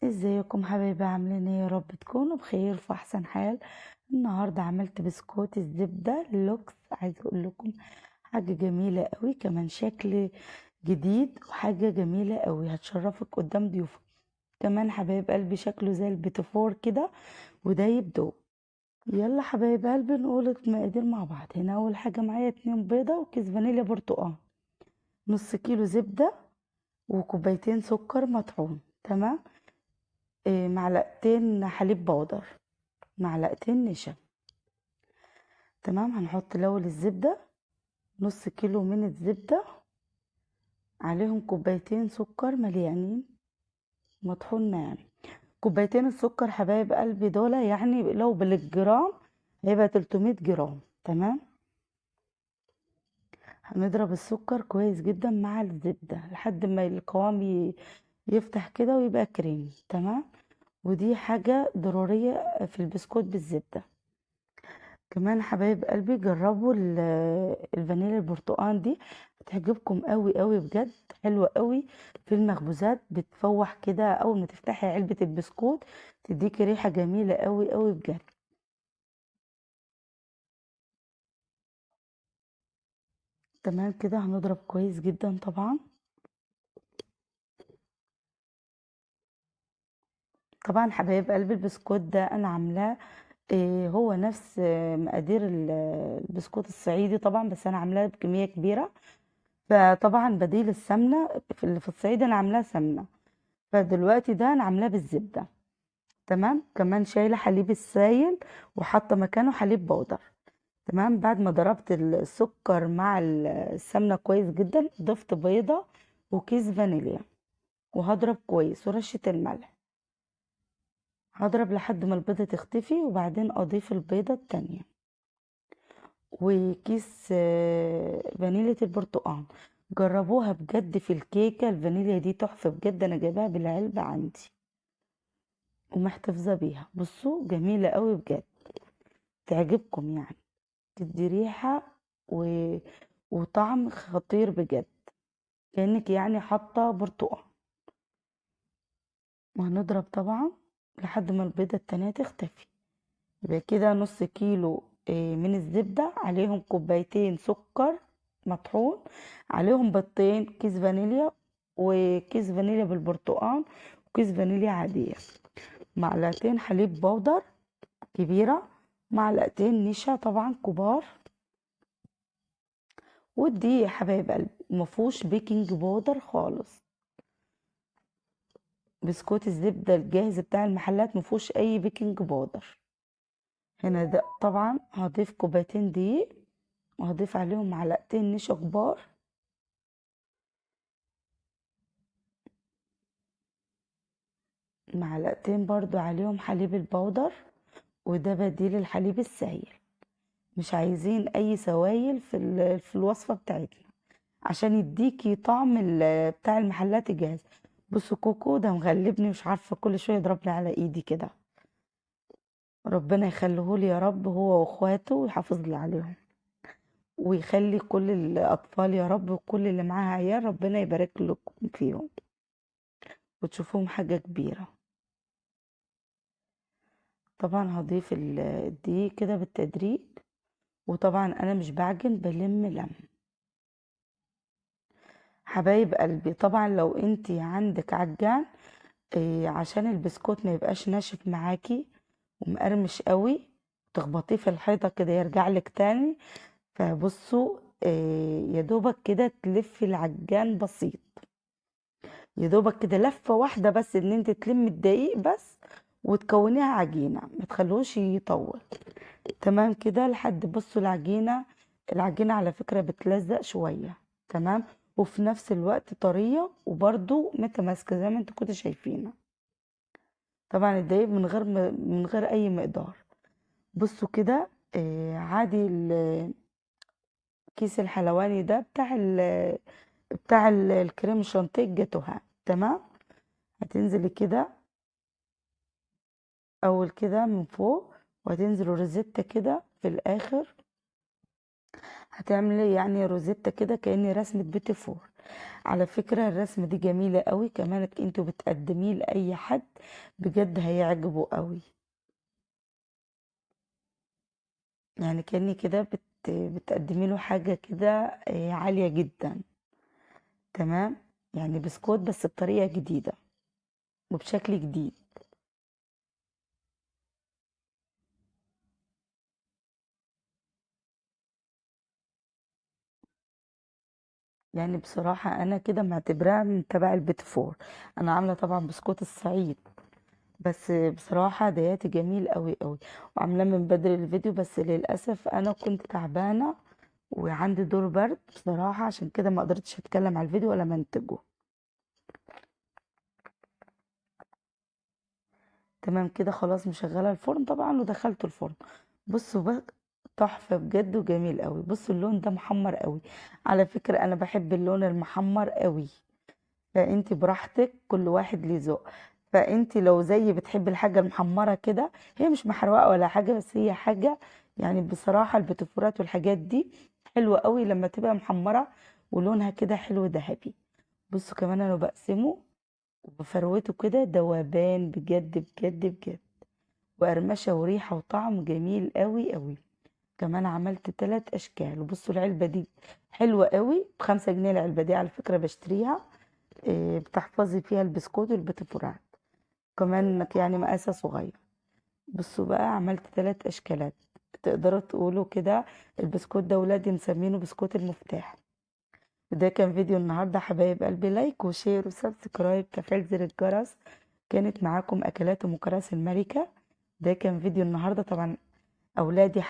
ازيكم حبايبي؟ عاملين ايه؟ يا رب تكونوا بخير في احسن حال. النهارده عملت بسكوت الزبده لوكس. عايزه اقول لكم حاجه جميله قوي، كمان شكل جديد وحاجه جميله قوي هتشرفك قدام ضيوفك. كمان حبايب قلبي شكله زي البيتفور كده ودايب دوب. يلا حبايب قلبي نقول المقادير مع بعض. هنا اول حاجه معايا 2 بيضه وكيس فانيليا برتقال، نص كيلو زبده، وكوبايتين سكر مطحون. تمام. معلقتين حليب بودر، معلقتين نشا. تمام. هنحط الاول الزبدة، نص كيلو من الزبدة، عليهم كوبايتين سكر مليانين مطحون ناعم. كوبايتين السكر حبايب قلبي دول يعني لو بالجرام هيبقى 300 جرام. تمام. هنضرب السكر كويس جدا مع الزبدة لحد ما القوام يفتح كده ويبقى كريمي. تمام. ودي حاجة ضرورية في البسكوت بالزبدة. كمان حبايب قلبي جربوا الفانيليا البرتقال دي، هتعجبكم قوي قوي بجد. حلوة قوي في المخبوزات، بتفوح كده اول ما تفتحي علبة البسكوت، تديكي ريحة جميلة قوي قوي بجد. تمام كده هنضرب كويس جدا طبعا. طبعا حبايب قلبي البسكوت ده انا عاملاه هو نفس مقادير البسكوت الصعيدي طبعا، بس انا عاملاه بكمية كبيرة. فطبعا بديل السمنة في الصعيد انا عاملاه سمنة، فدلوقتي ده انا عاملاه بالزبدة. تمام. كمان شايله حليب السايل وحاطه مكانه حليب بودر. تمام. بعد ما ضربت السكر مع السمنه كويس جدا، ضفت بيضه وكيس فانيليا، وهضرب كويس ورشه الملح. هضرب لحد ما البيضه تختفي، وبعدين اضيف البيضه التانية وكيس فانيليا البرتقال. جربوها بجد في الكيكه، الفانيليا دي تحفه بجد، انا جايباها بالعلبه عندي ومحتفظه بيها. بصوا جميله قوي بجد، تعجبكم يعني، تدي ريحة و... وطعم خطير بجد، كأنك يعني حاطة برتقال. وهنضرب طبعا لحد ما البيضة التانية تختفي. يبقى كده نص كيلو من الزبدة، عليهم كوبايتين سكر مطحون، عليهم بيضتين، كيس فانيليا، وكيس فانيليا بالبرتقال، وكيس فانيليا عادية، معلقتين حليب بودر كبيرة، معلقتين نشا طبعا كبار. ودي يا حبايب قلبي مفهوش بيكنج باودر خالص. بسكوت الزبدة الجاهز بتاع المحلات مفهوش أي بيكنج باودر. هنا ده طبعا هضيف كوبايتين دقيق، وهضيف عليهم معلقتين نشا كبار، معلقتين برضو عليهم حليب البودر، وده بديل الحليب السائل. مش عايزين أي سوائل في الوصفة بتاعتنا عشان يديكي طعم بتاع المحلات الجاهز. بصوا كوكو ده مغلبني، مش عارفة كل شوية يضربني على ايدي كده. ربنا يخليهولي يا رب هو واخواته ويحافظ لي عليهم، ويخلي كل الاطفال يا رب، وكل اللي معاها عيال ربنا يبارك لكم فيهم وتشوفوهم حاجة كبيرة. طبعا هضيف الدقيق كده بالتدريج، وطبعا انا مش بعجن، بلم لم. حبايب قلبي طبعا لو انتي عندك عجان عشان البسكوت ما يبقاش ناشف معاكي ومقرمش قوي، تخبطيه في الحيطة كده يرجع لك تاني. فبصوا يا دوبك كده تلفي العجان بسيط، يا دوبك كده لفة واحدة بس، ان انت تلمي الدقيق بس وتكونيها عجينة، ما تخلوش يطول. تمام كده لحد بصوا العجينة على فكرة بتلزق شوية. تمام. وفي نفس الوقت طرية وبرضو متماسكة زي ما انتوا كنتوا شايفينها. طبعا الدقيق من غير اي مقدار. بصوا كده عادي كيس الحلواني ده بتاع الكريم شانتيه الجاتوها. تمام. هتنزلي كده اول كده من فوق، وهتنزلوا روزيتا كده في الاخر. هتعملي يعني روزيتا كده كأني رسمة بيتي فور. على فكرة الرسمة دي جميلة قوي، كمان انتوا بتقدميه لأي حد بجد هيعجبه قوي. يعني كأني كده بتقدمي له حاجة كده عالية جدا. تمام. يعني بسكوت بس بطريقة جديدة وبشكل جديد. يعني بصراحة أنا كده معتبراها من تبع البيت فور. أنا عاملة طبعا بسكوت الصعيد، بس بصراحة دياتي جميل قوي قوي. وعاملاه من بدري الفيديو، بس للأسف أنا كنت تعبانة وعندي دور برد بصراحة، عشان كده ما قدرتش أتكلم على الفيديو ولا منتجه. تمام كده خلاص، مشغلة الفرن طبعا ودخلته الفرن. بصوا بقى، تحفة بجد وجميل قوي. بصوا اللون ده محمر قوي. على فكرة أنا بحب اللون المحمر قوي. فانت براحتك، كل واحد ليه ذوق. فانت لو زي بتحبي الحاجه المحمره كده، هي مش محروقه ولا حاجه، بس هي حاجه يعني بصراحه البتفورات والحاجات دي حلوه قوي لما تبقى محمره ولونها كده حلو ذهبي. بصوا كمان انا بقسمه وبفروته كده دوبان بجد بجد بجد، وقرمشه وريحه وطعم جميل قوي قوي. كمان عملت 3 اشكال. وبصوا العلبه دي حلوه قوي، ب5 جنيه العلبه دي على فكره بشتريها. بتحفظي فيها البسكوت والبيتيفورات، كمان يعني مقاسها صغير. بصوا بقى عملت 3 اشكالات. تقدروا تقولوا كده البسكوت ده ولادي مسمينه بسكوت المفتاح. وده كان فيديو النهارده حبايب قلبي، لايك وشير وسبسكرايب تفعيل زر الجرس. كانت معاكم اكلات ام كراس الملكه. ده كان فيديو النهارده طبعا. اولادي